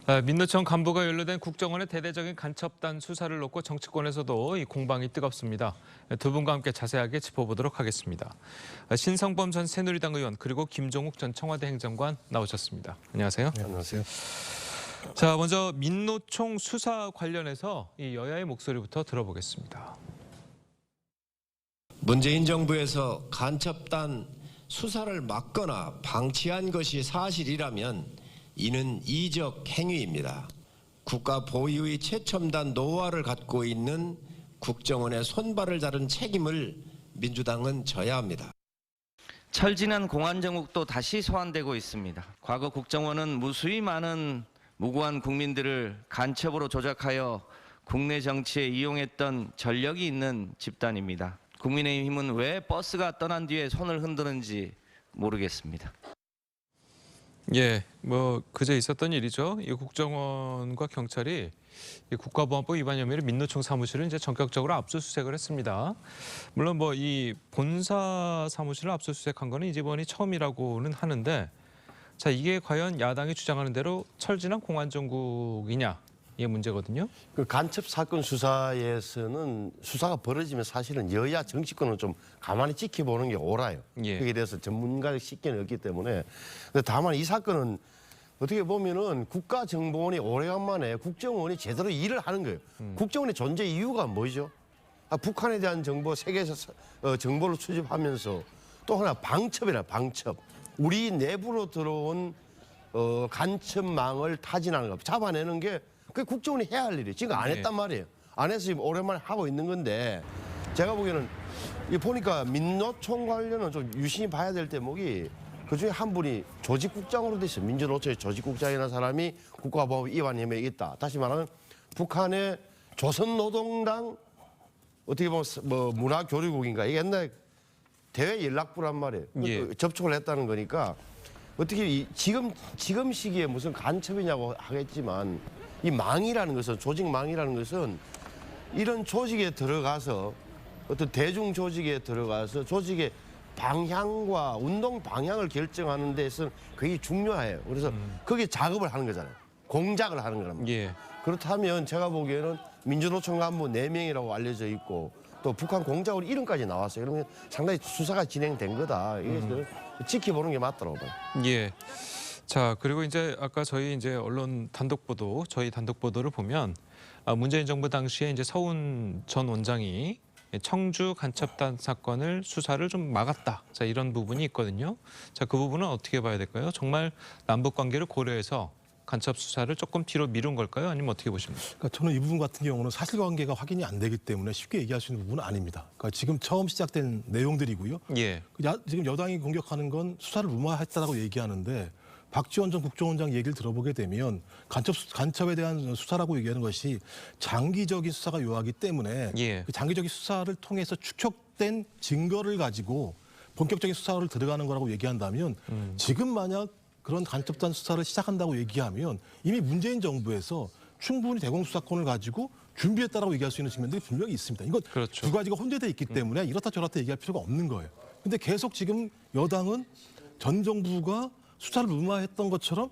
민노총 간부가 연루된 국정원의 대대적인 간첩단 수사를 놓고 정치권에서도 이 공방이 뜨겁습니다. 두 분과 함께 자세하게 짚어보도록 하겠습니다. 신성범 전 새누리당 의원 그리고 김종욱 전 청와대 행정관 나오셨습니다. 안녕하세요. 네, 안녕하세요. 자, 먼저 민노총 수사 관련해서 이 여야의 목소리부터 들어보겠습니다. 문재인 정부에서 간첩단 수사를 막거나 방치한 것이 사실이라면 이는 이적 행위입니다. 국가 보위의 최첨단 노하우를 갖고 있는 국정원의 손발을 다룬 책임을 민주당은 져야 합니다. 철진한 공안 정국도 다시 소환되고 있습니다. 과거 국정원은 무수히 많은 무고한 국민들을 간첩으로 조작하여 국내 정치에 이용했던 전력이 있는 집단입니다. 국민의힘은 왜 버스가 떠난 뒤에 손을 흔드는지 모르겠습니다. 예, 그제 있었던 일이죠. 이 국정원과 경찰이 이 국가보안법 위반 혐의로 민노총 사무실을 이제 전격적으로 압수수색을 했습니다. 물론 이 본사 사무실을 압수수색한 거는 이번이 처음이라고는 하는데, 자, 이게 과연 야당이 주장하는 대로 철진한 공안 정국이냐, 이게 문제거든요. 그 간첩 사건 수사에서는 수사가 벌어지면 사실은 여야 정치권은 좀 가만히 지켜보는 게 옳아요. 예. 거기에 대해서 전문가적 식견이 없기 때문에. 근데 다만 이 사건은 어떻게 보면은 국가정보원이 오래간만에 국정원이 제대로 일을 하는 거예요. 국정원의 존재 이유가 뭐죠? 북한에 대한 정보, 세계에서 정보를 수집하면서 또 하나 방첩. 우리 내부로 들어온 간첩망을 타진하는 거, 잡아내는 게 그게 국정원이 해야 할 일이에요. 지금 안 했단 말이에요. 안 해서 지금 오랜만에 하고 있는 건데, 제가 보기에는 보니까 민노총 관련은 좀 유심히 봐야 될 대목이, 그중에 한 분이 조직국장으로 돼 있어요. 민주노총의 조직국장이라는 사람이 국가보안법 위반 혐의에 있다. 다시 말하면 북한의 조선노동당 어떻게 보면 문화교류국인가, 이게 옛날에 대외 연락부란 말이에요. 예. 접촉을 했다는 거니까 어떻게 지금 시기에 무슨 간첩이냐고 하겠지만, 이 망이라는 것은, 조직망이라는 것은 이런 조직에 들어가서 어떤 대중 조직에 들어가서 조직의 방향과 운동 방향을 결정하는 데서는 굉장히 중요해요. 그래서 거기에 작업을 하는 거잖아요. 공작을 하는 거란 말이에요. 예. 그렇다면 제가 보기에는 민주노총 간부 4명이라고 알려져 있고, 또 북한 공작으로 이름까지 나왔어요. 그러면 상당히 수사가 진행된 거다. 이게 지켜보는 게 맞더라고요. 예. 자, 그리고 이제 아까 저희 언론 저희 단독 보도를 보면, 문재인 정부 당시에 이제 서훈 전 원장이 청주 간첩단 사건을 수사를 좀 막았다. 자, 이런 부분이 있거든요. 자, 그 부분은 어떻게 봐야 될까요? 정말 남북 관계를 고려해서 간첩 수사를 조금 뒤로 미룬 걸까요? 아니면 어떻게 보십니까? 그러니까 저는 이 부분 같은 경우는 사실관계가 확인이 안 되기 때문에 쉽게 얘기할 수 있는 부분은 아닙니다. 그러니까 지금 처음 시작된 내용들이고요. 예. 지금 여당이 공격하는 건 수사를 무마했다라고 얘기하는데, 박지원 전 국정원장 얘기를 들어보게 되면 간첩에 대한 수사라고 얘기하는 것이 장기적인 수사가 요하기 때문에, 예. 그 장기적인 수사를 통해서 축적된 증거를 가지고 본격적인 수사를 들어가는 거라고 얘기한다면, 지금 만약 그런 간첩단 수사를 시작한다고 얘기하면 이미 문재인 정부에서 충분히 대공수사권을 가지고 준비했다라고 얘기할 수 있는 측면들이 분명히 있습니다. 이건 그렇죠. 두 가지가 혼재되어 있기 때문에 이렇다 저렇다 얘기할 필요가 없는 거예요. 근데 계속 지금 여당은 전 정부가 수사를 무마했던 것처럼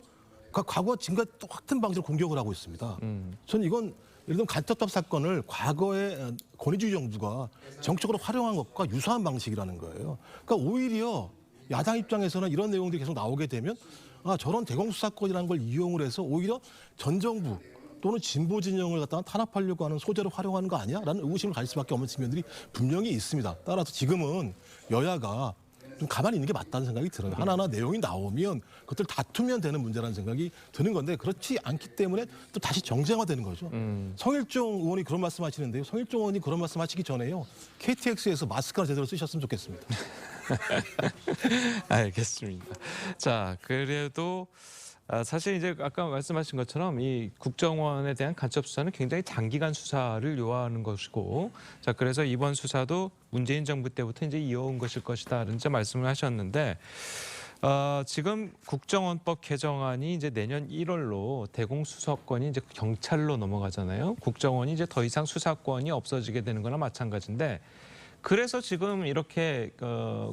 과거 지금과 똑같은 방식으로 공격을 하고 있습니다. 저는 이건 예를 들면 간첩단 사건을 과거의 권위주의 정부가 정책으로 활용한 것과 유사한 방식이라는 거예요. 그러니까 오히려 야당 입장에서는 이런 내용들이 계속 나오게 되면, 저런 대공수사권이라는 걸 이용을 해서 오히려 전 정부 또는 진보 진영을 갖다가 탄압하려고 하는 소재로 활용하는 거 아니야? 라는 의구심을 가질 수밖에 없는 측면들이 분명히 있습니다. 따라서 지금은 여야가 좀 가만히 있는 게 맞다는 생각이 들어요. 하나하나 내용이 나오면 그것들 다투면 되는 문제라는 생각이 드는 건데, 그렇지 않기 때문에 또 다시 정쟁화되는 거죠. 성일종 의원이 그런 말씀하시는데요. 성일종 의원이 그런 말씀하시기 전에요, KTX에서 마스크를 제대로 쓰셨으면 좋겠습니다. 알겠습니다. 자, 그래도 사실 이제 아까 말씀하신 것처럼 이 국정원에 대한 간첩 수사는 굉장히 장기간 수사를 요하는 것이고, 자, 그래서 이번 수사도 문재인 정부 때부터 이제 이어온 것일 것이다라는 말씀을 하셨는데, 지금 국정원법 개정안이 이제 내년 1월로 대공수사권이 이제 경찰로 넘어가잖아요. 국정원이 이제 더 이상 수사권이 없어지게 되는 거나 마찬가지인데, 그래서 지금 이렇게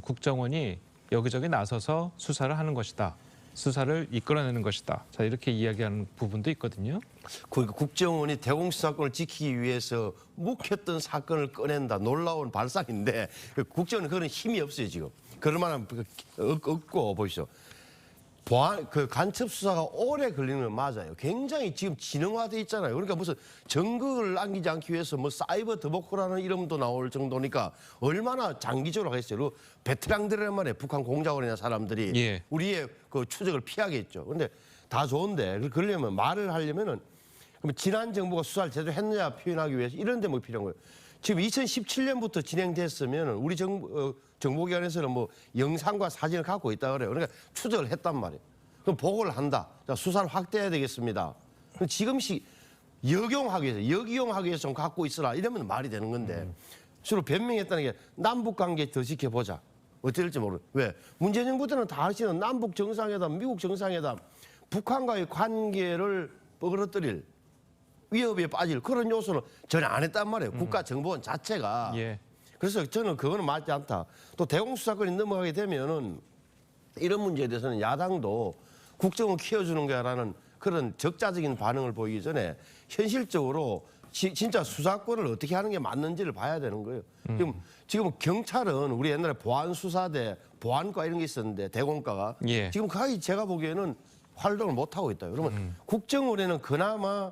국정원이 여기저기 나서서 수사를 하는 것이다. 수사를 이끌어내는 것이다. 자, 이렇게 이야기하는 부분도 있거든요. 그러니까 국정원이 대공수사권을 지키기 위해서 묵혔던 사건을 꺼낸다. 놀라운 발상인데 국정원은 그런 힘이 없어요 지금. 그럴 만한 없고 보시죠. 그 간첩 수사가 오래 걸리는 건 맞아요. 굉장히 지금 지능화돼 있잖아요. 그러니까 무슨 전극을 남기지 않기 위해서 뭐 사이버 드보크라는 이름도 나올 정도니까 얼마나 장기적으로 하겠어요. 베테랑들이란 말이에요. 북한 공작원이나 사람들이 예. 우리의 그 추적을 피하겠죠. 그런데 다 좋은데 그러려면 말을 하려면은 그럼 지난 정부가 수사를 제대로 했느냐 표현하기 위해서 이런 대목이 필요한 거예요. 지금 2017년부터 진행됐으면 우리 정보기관에서는 뭐 영상과 사진을 갖고 있다 그래요. 그러니까 추적을 했단 말이에요. 그럼 보고를 한다. 자, 수사를 확대해야 되겠습니다. 그럼 지금씩 역이용하기 위해서 좀 갖고 있으라 이러면 말이 되는 건데 주로 변명했다는 게 남북 관계 더 지켜보자. 어떻게 될지 모르. 왜? 문재인 정부 때는 다 하시는 남북 정상회담, 미국 정상회담, 북한과의 관계를 뻐그러뜨릴 위협에 빠질 그런 요소는 전혀 안 했단 말이에요. 국가정보원 자체가. 예. 그래서 저는 그거는 맞지 않다. 또 대공수사권이 넘어가게 되면은 이런 문제에 대해서는 야당도 국정을 키워주는 거야라는 그런 적자적인 반응을 보이기 전에 현실적으로 진짜 수사권을 어떻게 하는 게 맞는지를 봐야 되는 거예요. 지금 경찰은 우리 옛날에 보안수사대, 보안과 이런 게 있었는데 대공과가 예. 지금 거의 제가 보기에는 활동을 못 하고 있다. 그러면 국정원에는 그나마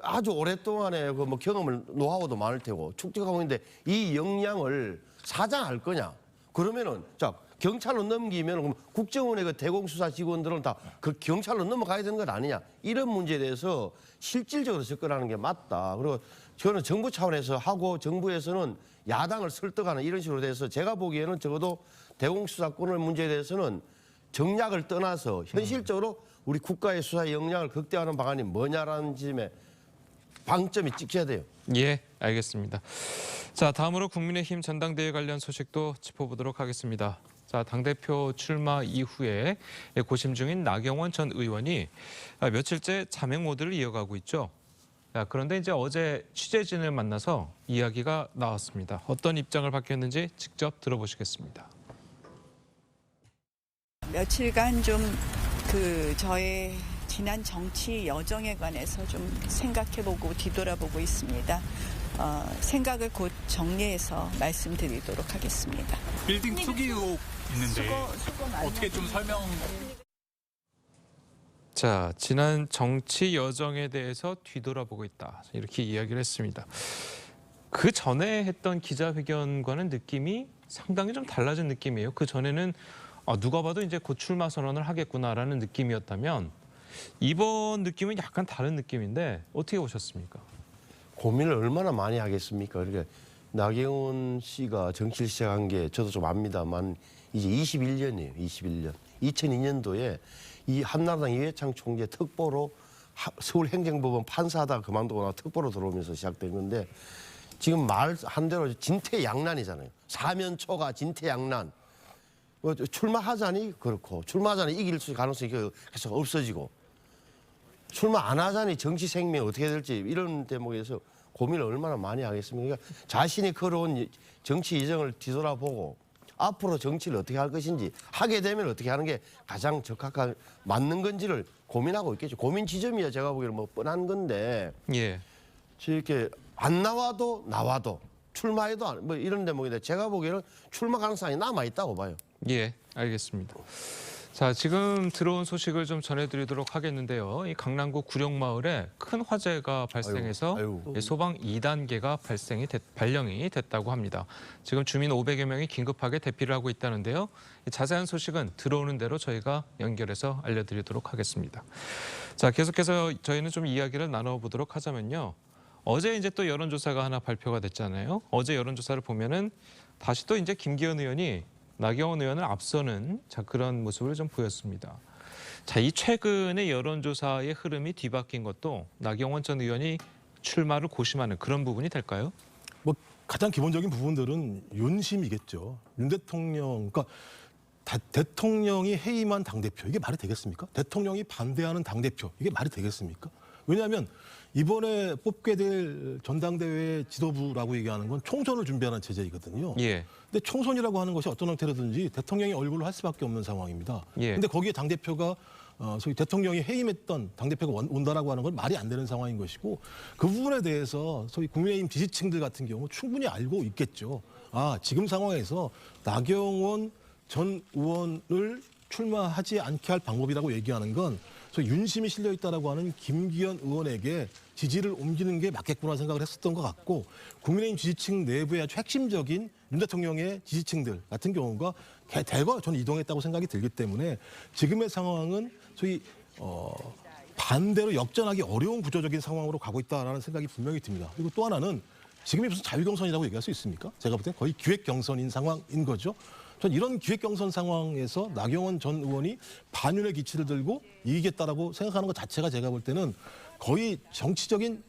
아주 오랫동안의 그 뭐 경험을 노하우도 많을 테고 축적하고 있는데 이 역량을 사장할 거냐? 그러면은 자 경찰로 넘기면 그럼 국정원의 그 대공수사 직원들은 다 그 경찰로 넘어가야 되는 건 아니냐? 이런 문제에 대해서 실질적으로 접근하는 게 맞다. 그리고 저는 정부 차원에서 하고 정부에서는 야당을 설득하는 이런 식으로 돼서 제가 보기에는 적어도 대공수사권의 문제에 대해서는 정략을 떠나서 현실적으로 우리 국가의 수사 역량을 극대화하는 방안이 뭐냐라는 지점에 방점이 찍혀야 돼요. 예, 알겠습니다. 자, 다음으로 국민의힘 전당대회 관련 소식도 짚어보도록 하겠습니다. 자, 당대표 출마 이후에 고심 중인 나경원 전 의원이 며칠째 자명 모드를 이어가고 있죠. 자, 그런데 이제 어제 취재진을 만나서 이야기가 나왔습니다. 어떤 입장을 밝혔는지 직접 들어보시겠습니다. 며칠간 좀 저의 지난 정치 여정에 관해서 좀 생각해보고 뒤돌아보고 있습니다. 생각을 곧 정리해서 말씀드리도록 하겠습니다. 빌딩 투기 의혹 있는데 수고 많이 어떻게 좀 설명... 자, 지난 정치 여정에 대해서 뒤돌아보고 있다. 이렇게 이야기를 했습니다. 그 전에 했던 기자회견과는 느낌이 상당히 좀 달라진 느낌이에요. 그 전에는 누가 봐도 이제 곧 출마 선언을 하겠구나라는 느낌이었다면 이번 느낌은 약간 다른 느낌인데 어떻게 보셨습니까? 고민을 얼마나 많이 하겠습니까? 그러니까 나경원 씨가 정치를 시작한 게 저도 좀 압니다만 이제 21년이에요. 21년. 2002년도에 이 한나라당 이회창 총재 특보로 서울행정법원 판사하다가 그만두고 나서 특보로 들어오면서 시작된 건데 지금 말한 대로 진퇴양난이잖아요. 사면초가 진퇴양난. 출마하자니 그렇고 출마하자니 이길 가능성이 계속 없어지고 출마 안 하자니 정치 생명이 어떻게 될지 이런 대목에서 고민을 얼마나 많이 하겠습니까? 그러니까 자신이 걸어온 정치 이정을 뒤돌아보고 앞으로 정치를 어떻게 할 것인지 하게 되면 어떻게 하는 게 가장 적합한 맞는 건지를 고민하고 있겠죠. 고민 지점이야 제가 보기에는 뭐 뻔한 건데 예. 이렇게 안 나와도 출마해도 뭐 이런 대목인데 제가 보기에는 출마 가능성이 남아 있다고 봐요. 예, 알겠습니다. 자, 지금 들어온 소식을 좀 전해드리도록 하겠는데요. 이 강남구 구룡마을에 큰 화재가 발생해서 소방 2단계가 발령이 됐다고 합니다. 지금 주민 500여 명이 긴급하게 대피를 하고 있다는데요. 자세한 소식은 들어오는 대로 저희가 연결해서 알려드리도록 하겠습니다. 자, 계속해서 저희는 좀 이야기를 나눠보도록 하자면요. 어제 이제 또 여론조사가 하나 발표가 됐잖아요. 어제 여론조사를 보면은 다시 또 이제 김기현 의원이 나경원 의원을 앞서는 그런 모습을 좀 보였습니다. 자, 이 최근의 여론조사의 흐름이 뒤바뀐 것도 나경원 전 의원이 출마를 고심하는 그런 부분이 될까요? 뭐 가장 기본적인 부분들은 윤심이겠죠. 윤 대통령, 그러니까 대통령이 해임한 당대표, 이게 말이 되겠습니까? 대통령이 반대하는 당대표, 이게 말이 되겠습니까? 왜냐하면 이번에 뽑게 될 전당대회 지도부라고 얘기하는 건 총선을 준비하는 체제이거든요. 예. 근데 총선이라고 하는 것이 어떤 형태로든지 대통령의 얼굴로 할 수밖에 없는 상황입니다. 예. 근데 거기에 당대표가 소위 대통령이 해임했던 당대표가 온다라고 하는 건 말이 안 되는 상황인 것이고 그 부분에 대해서 소위 국민의힘 지지층들 같은 경우 충분히 알고 있겠죠. 아, 지금 상황에서 나경원 전 의원을 출마하지 않게 할 방법이라고 얘기하는 건 소위 윤심이 실려 있다라고 하는 김기현 의원에게 지지를 옮기는 게 맞겠구나 생각을 했었던 것 같고 국민의힘 지지층 내부의 아주 핵심적인 윤 대통령의 지지층들 같은 경우가 대거 전 이동했다고 생각이 들기 때문에 지금의 상황은 소위 반대로 역전하기 어려운 구조적인 상황으로 가고 있다라는 생각이 분명히 듭니다. 그리고 또 하나는 지금이 무슨 자유경선이라고 얘기할 수 있습니까? 제가 볼 때 거의 기획경선인 상황인 거죠. 전 이런 기획경선 상황에서 나경원 전 의원이 반윤의 기치를 들고 이기겠다라고 생각하는 것 자체가 제가 볼 때는 거의 정치적인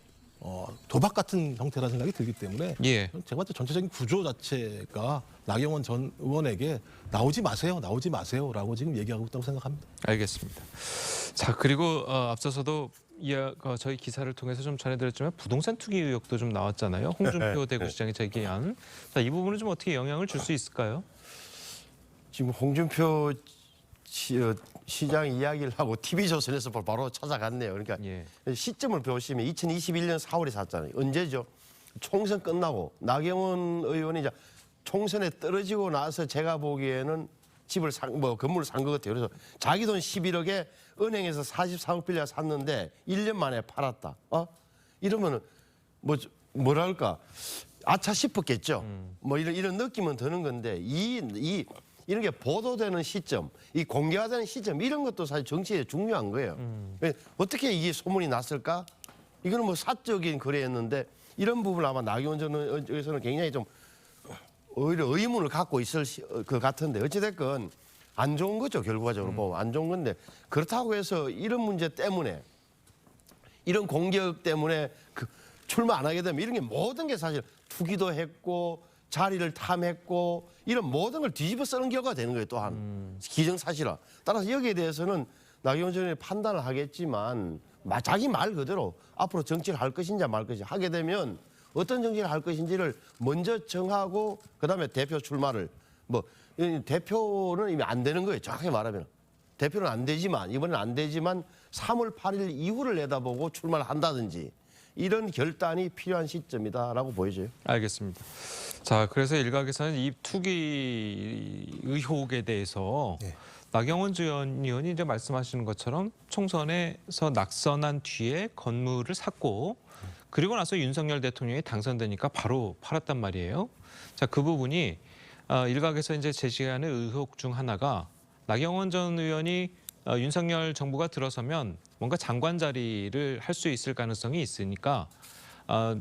도박 같은 형태라 생각이 들기 때문에 예. 제가 볼 때 전체적인 구조 자체가 나경원 전 의원에게 나오지 마세요라고 지금 얘기하고 있다고 생각합니다. 알겠습니다. 자, 그리고 앞서서도 저희 기사를 통해서 좀 전해드렸지만 부동산 투기 의혹도 좀 나왔잖아요. 홍준표 대구시장이 제기한. 자, 이 부분은 좀 어떻게 영향을 줄 수 있을까요? 지금 홍준표 시장 이야기를 하고 TV조선에서 바로 찾아갔네요. 그러니까 예. 시점을 보시면 2021년 4월에 샀잖아요. 언제죠? 총선 끝나고 나경원 의원이 이제 총선에 떨어지고 나서 제가 보기에는 집을 건물을 산 것 같아요. 그래서 자기 돈 11억에 은행에서 43억 빌려 샀는데 1년 만에 팔았다. 이러면은 뭐랄까 아차 싶었겠죠. 뭐 이런 느낌은 드는 건데 이런 게 보도되는 시점, 이 공개화되는 시점 이런 것도 사실 정치에 중요한 거예요. 어떻게 이게 소문이 났을까? 이거는 뭐 사적인 거래였는데 이런 부분을 아마 나경원 전 의원에서는 굉장히 좀 오히려 의문을 갖고 있을 것 같은데 어찌됐건 안 좋은 거죠. 결과적으로 보면 안 좋은 건데 그렇다고 해서 이런 문제 때문에 이런 공격 때문에 출마 안 하게 되면 이런 게 모든 게 사실 투기도 했고 자리를 탐했고 이런 모든 걸 뒤집어 쓰는 결과가 되는 거예요. 또한 기정사실화. 따라서 여기에 대해서는 나경원 전 의원이 판단을 하겠지만 자기 말 그대로 앞으로 정치를 할 것인지 말 것인지 하게 되면 어떤 정치를 할 것인지를 먼저 정하고 그다음에 대표 출마를 대표는 이미 안 되는 거예요. 정확하게 말하면. 대표는 안 되지만 이번에는 안 되지만 3월 8일 이후를 내다보고 출마를 한다든지 이런 결단이 필요한 시점이다라고 보여져요. 알겠습니다. 자, 그래서 일각에서는 이 투기 의혹에 대해서 네. 나경원 전 의원이 이제 말씀하시는 것처럼 총선에서 낙선한 뒤에 건물을 샀고 그리고 나서 윤석열 대통령이 당선되니까 바로 팔았단 말이에요. 자, 그 부분이 일각에서 이제 제시하는 의혹 중 하나가 나경원 전 의원이 윤석열 정부가 들어서면 뭔가 장관 자리를 할 수 있을 가능성이 있으니까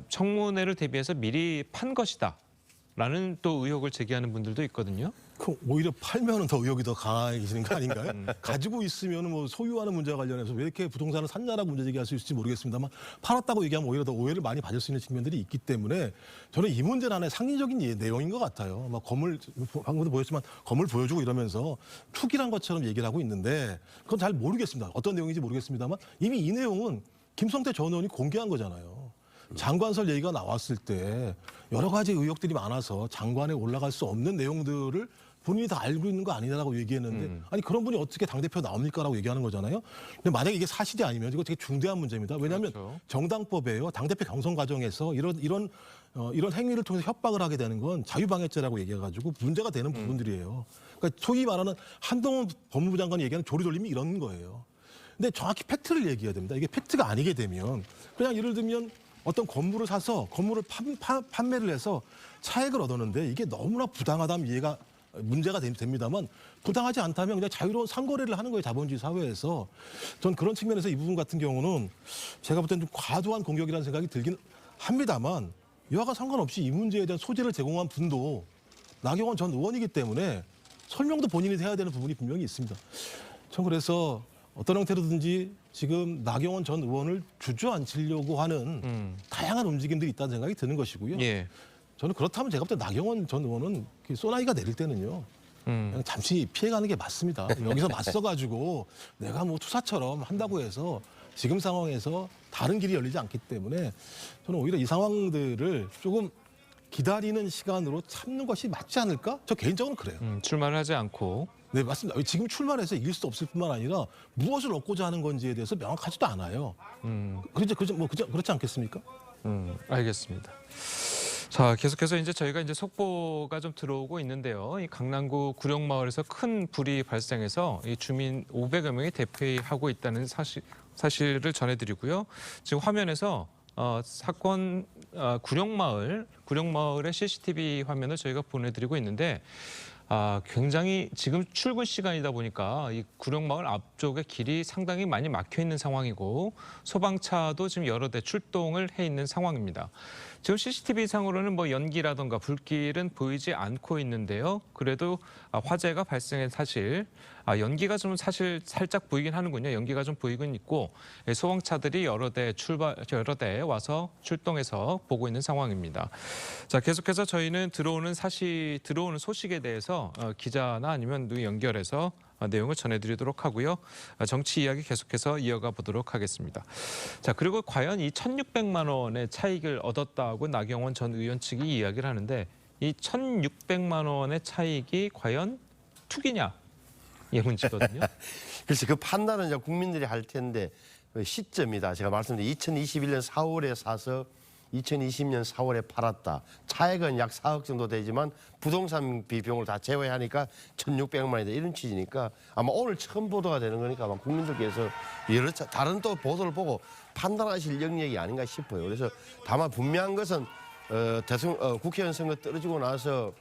청문회를 대비해서 미리 판 것이다라는 또 의혹을 제기하는 분들도 있거든요. 그럼 오히려 팔면은 더 의혹이 더 강해지는 거 아닌가요? 가지고 있으면 뭐 소유하는 문제와 관련해서 왜 이렇게 부동산을 샀냐라고 문제 제기할 수 있을지 모르겠습니다만 팔았다고 얘기하면 오히려 더 오해를 많이 받을 수 있는 측면들이 있기 때문에 저는 이 문제는 하나의 상징적인 내용인 것 같아요. 막 건물 방금도 보였지만 건물 보여주고 이러면서 투기란 것처럼 얘기를 하고 있는데 그건 잘 모르겠습니다. 어떤 내용인지 모르겠습니다만 이미 이 내용은 김성태 전 의원이 공개한 거잖아요. 장관설 얘기가 나왔을 때 여러 가지 의혹들이 많아서 장관에 올라갈 수 없는 내용들을 본인이 다 알고 있는 거 아니냐라고 얘기했는데 아니 그런 분이 어떻게 당대표 나옵니까라고 얘기하는 거잖아요. 근데 만약에 이게 사실이 아니면 이거 되게 중대한 문제입니다. 왜냐하면 그렇죠. 정당법에요. 당대표 경선 과정에서 이런 행위를 통해서 협박을 하게 되는 건 자유방해죄라고 얘기해가지고 문제가 되는 부분들이에요. 그러니까 소위 말하는 한동훈 법무부 장관이 얘기하는 조리돌림이 이런 거예요. 근데 정확히 팩트를 얘기해야 됩니다. 이게 팩트가 아니게 되면 그냥 예를 들면 어떤 건물을 사서 건물을 판매를 해서 차액을 얻었는데 이게 너무나 부당하다면 이해가 문제가 됩니다만 부당하지 않다면 그냥 자유로운 상거래를 하는 거예요. 자본주의 사회에서. 전 그런 측면에서 이 부분 같은 경우는 제가 볼 때는 좀 과도한 공격이라는 생각이 들긴 합니다만 이와가 상관없이 이 문제에 대한 소재를 제공한 분도 나경원 전 의원이기 때문에 설명도 본인이 해야 되는 부분이 분명히 있습니다. 전 그래서 어떤 형태로든지 지금 나경원 전 의원을 주저앉히려고 하는 다양한 움직임들이 있다는 생각이 드는 것이고요. 예. 저는 그렇다면 제가 볼 때 나경원 전 의원은 소나기가 내릴 때는요. 그냥 잠시 피해가는 게 맞습니다. 여기서 맞서가지고 내가 뭐 투사처럼 한다고 해서 지금 상황에서 다른 길이 열리지 않기 때문에 저는 오히려 이 상황들을 조금 기다리는 시간으로 참는 것이 맞지 않을까? 저 개인적으로 그래요. 출마를 하지 않고 네, 맞습니다. 지금 출마해서 이길 수 없을 뿐만 아니라 무엇을 얻고자 하는 건지에 대해서 명확하지도 않아요. 그렇지 않겠습니까? 알겠습니다. 자, 계속해서 이제 저희가 이제 속보가 좀 들어오고 있는데요. 이 강남구 구룡마을에서 큰 불이 발생해서 이 주민 500여 명이 대피하고 있다는 사실을 전해드리고요. 지금 화면에서 사건 구룡마을의 CCTV 화면을 저희가 보내드리고 있는데 굉장히 지금 출근 시간이다 보니까 이 구룡마을 앞쪽의 길이 상당히 많이 막혀 있는 상황이고 소방차도 지금 여러 대 출동을 해 있는 상황입니다. 지금 CCTV 상으로는 뭐 연기라던가 불길은 보이지 않고 있는데요. 그래도 화재가 발생한 사실, 연기가 좀 사실 살짝 보이긴 하는군요. 연기가 좀 보이긴 있고 소방차들이 여러 대 와서 출동해서 보고 있는 상황입니다. 자, 계속해서 저희는 들어오는 소식에 대해서 기자나 아니면 누구 연결해서 내용을 전해드리도록 하고요. 정치 이야기 계속해서 이어가 보도록 하겠습니다. 자, 그리고 과연 이 1,600만 원의 차익을 얻었다고 나경원 전 의원 측이 이야기를 하는데 이 1,600만 원의 차익이 과연 투기냐? 이 문제거든요. 그래서 그 판단은 이제 국민들이 할 텐데 그 시점이다. 제가 말씀드린 2021년 4월에 사서 2020년 4월에 팔았다. 차액은 약 4억 정도 되지만 부동산 비용을 다 제외하니까 1,600만 원이다. 이런 취지니까 아마 오늘 처음 보도가 되는 거니까 아마 국민들께서 여러 다른 또 보도를 보고 판단하실 영역이 아닌가 싶어요. 그래서 다만 분명한 것은 국회의원 선거 떨어지고 나서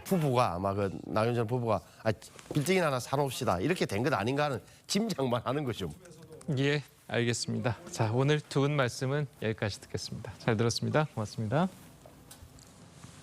부부가 아마 그 나경원 전 부부가 빌딩이나 하나 사놓읍시다 이렇게 된 것 아닌가 하는 짐작만 하는 거죠. 예, 알겠습니다. 자, 오늘 두 분 말씀은 여기까지 듣겠습니다. 잘 들었습니다. 고맙습니다.